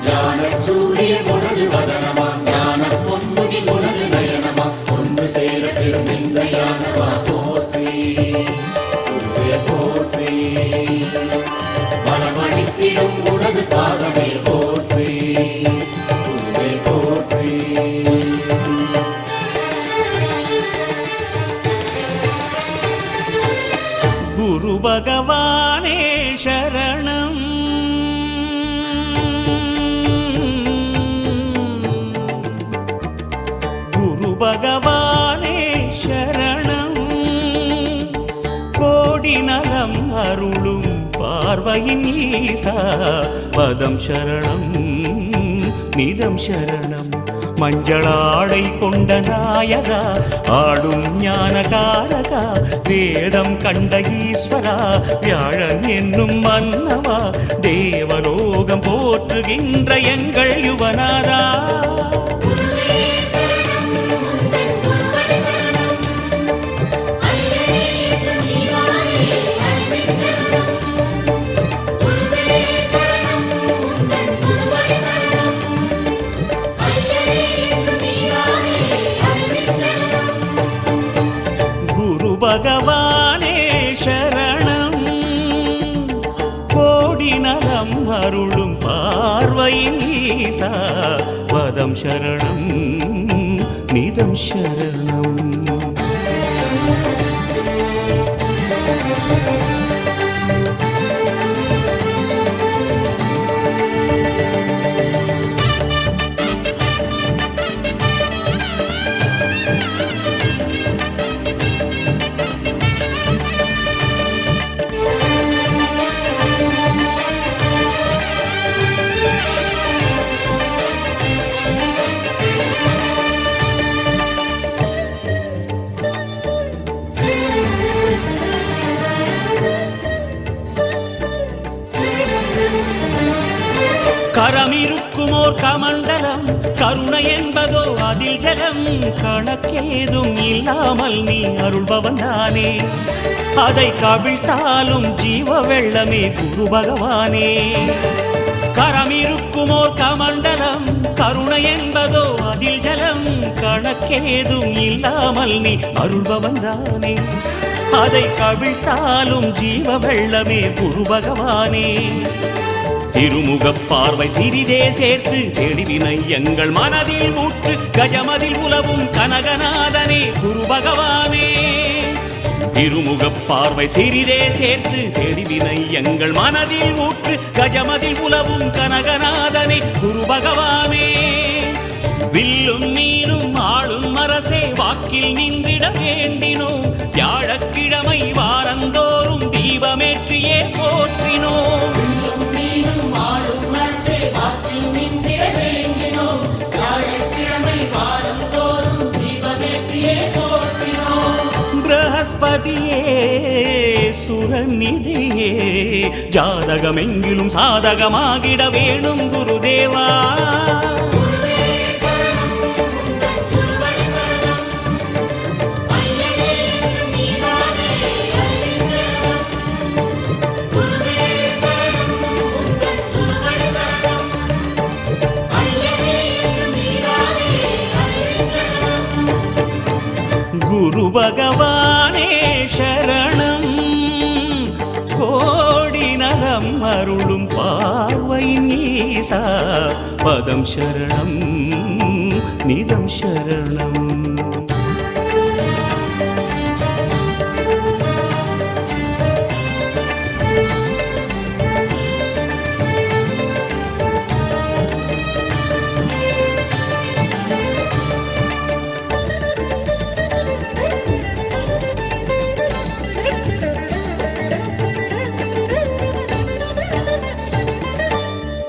ஞான சூரிய உனது வதனமா ஞான பொன்முகி உனது நயனமா ஒன்று சேர பெறும் இந்த யானவா போற்றி குருவே போற்றி மனமணித்திடும் உனது பாதமே போற்றி குருவே போற்றி குரு பகவானே சரணம் குரு பகவானே சரணம் கோடி நலம் அருளும் பார்வையின் ஈசா பதம் சரணம் நிதம் சரணம் மஞ்சளாடை கொண்ட நாயகா ஆடும் ஞானகாரகா வேதம் கண்ட ஈஸ்வரா வியாழன் என்னும் மன்னவா தேவலோகம் போற்றுகின்ற எங்கள் யுவனாரா பகவானே சரணம் கோடி நலம் அருளும் பார்வையின் ஈசா பதம் சரணம் நிதம் சரணம் கரமிருக்குமோர் கமண்டலம் கருணை என்பதோ அதில் ஜலம் கணக்கேதும் இல்லாமல் நீ அருள்பவன் தானே அதை கவிழ்த்தாலும் ஜீவ வெள்ளமே குரு பகவானே கரமிருக்குமோர் கமண்டலம் கருணை என்பதோ அதில் ஜலம் கணக்கேதும் இல்லாமல் நீ அருள்பவன் தானே அதை கவிழ்த்தாலும் ஜீவ வெள்ளமே குரு பகவானே திருமுகப் பார்வை சிறிதே சேர்த்து தெளிவினை எங்கள் மனதில் ஊற்று கஜமதில் உலவும் கனகநாதனே குரு பகவானே திருமுகப் பார்வை சிறிதே சேர்த்து தெளிவினை எங்கள் மனதில் ஊற்று கஜமதில் உலவும் கனகநாதனே குரு பகவானே வில்லும் நீரும் ஆளும் அரசே வாக்கில் நின்றிட வேண்டினோம் வியாழக்கிழமை வாரந்தோறும் தீபமேற்றியே போற்றினோம் பிரகஸ்பதியே சுரநிதியே ஜாதகமெங்கிலும் சாதகமாகிட வேணும் குருதேவா குரு பகவானே சரணம் கோடி நலம் அருளும் பார்வையின் ஈசா பதம் சரணம் நிதம் சரணம்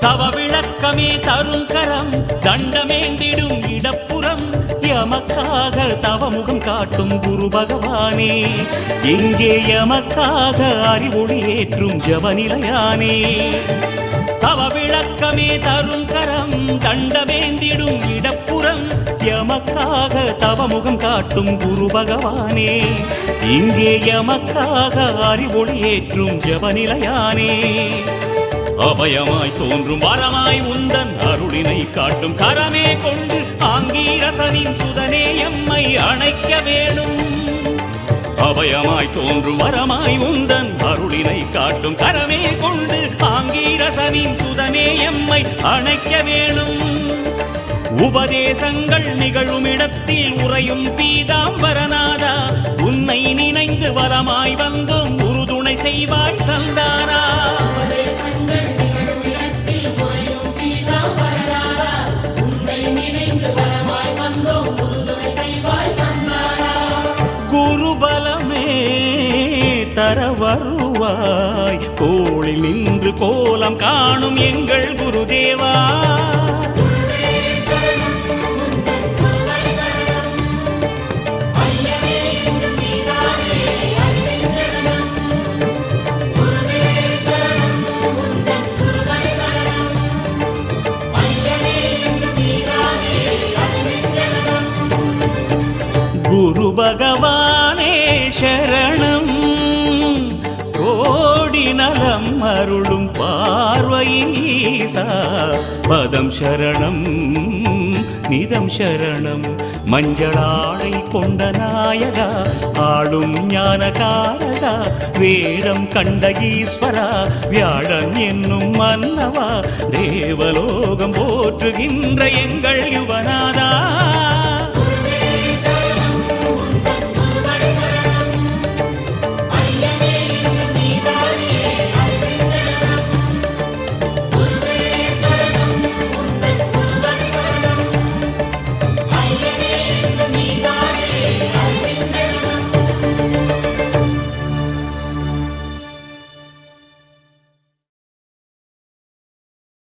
தவ விளக்கமே தரும் கரம் தண்டமேந்திடும் இடப்புறம் எமக்காக தவமுகம் காட்டும் குரு பகவானே எங்கே எமக்காக அறிவொளி ஏற்றும் ஜபநிலையானே தவ விளக்கமே தரும் கரம் தண்டமேந்திடும் இடப்புறம் எமக்காக தவமுகம் காட்டும் குரு பகவானே இங்கே எமக்காக அறிவொளி ஏற்றும் ஜபநிலையானே அபயமாய் தோன்றும் வரமாய் உந்தன் அருளினை காட்டும் கரமே கொண்டு ஆங்கீரசனின் சுதனே எம்மை அணைக்க வேணும். அபயமாய் தோன்றும் வரமாய் உந்தன் அருளினை காட்டும் கரமே கொண்டு ஆங்கீரசனின் சுதனே எம்மை அணைக்க வேணும். உபதேசங்கள் நிகழும் இடத்தில் உறையும் பீதாம்பரநாதா, உன்னை நினைந்து வரமாய் வந்தோம் உறுதுணை செய்வாய் சந்தானா. குருபலமே தர வருவாய், கோளில் நின்று கோலம் காணும் எங்கள் குருதேவா. குரு பகவானே சரணம், கோடி நலம் அருளும் பார்வையின் ஈசா பதம் சரணம் நிதம் சரணம். மஞ்சளாடை கொண்ட நாயகா, ஆளும் ஞானகாரகா, வேதம் கண்ட ஈஸ்வரா, வியாழன் என்னும் மன்னவா, தேவலோகம் போற்றுகின்ற எங்கள் யுவநாதா.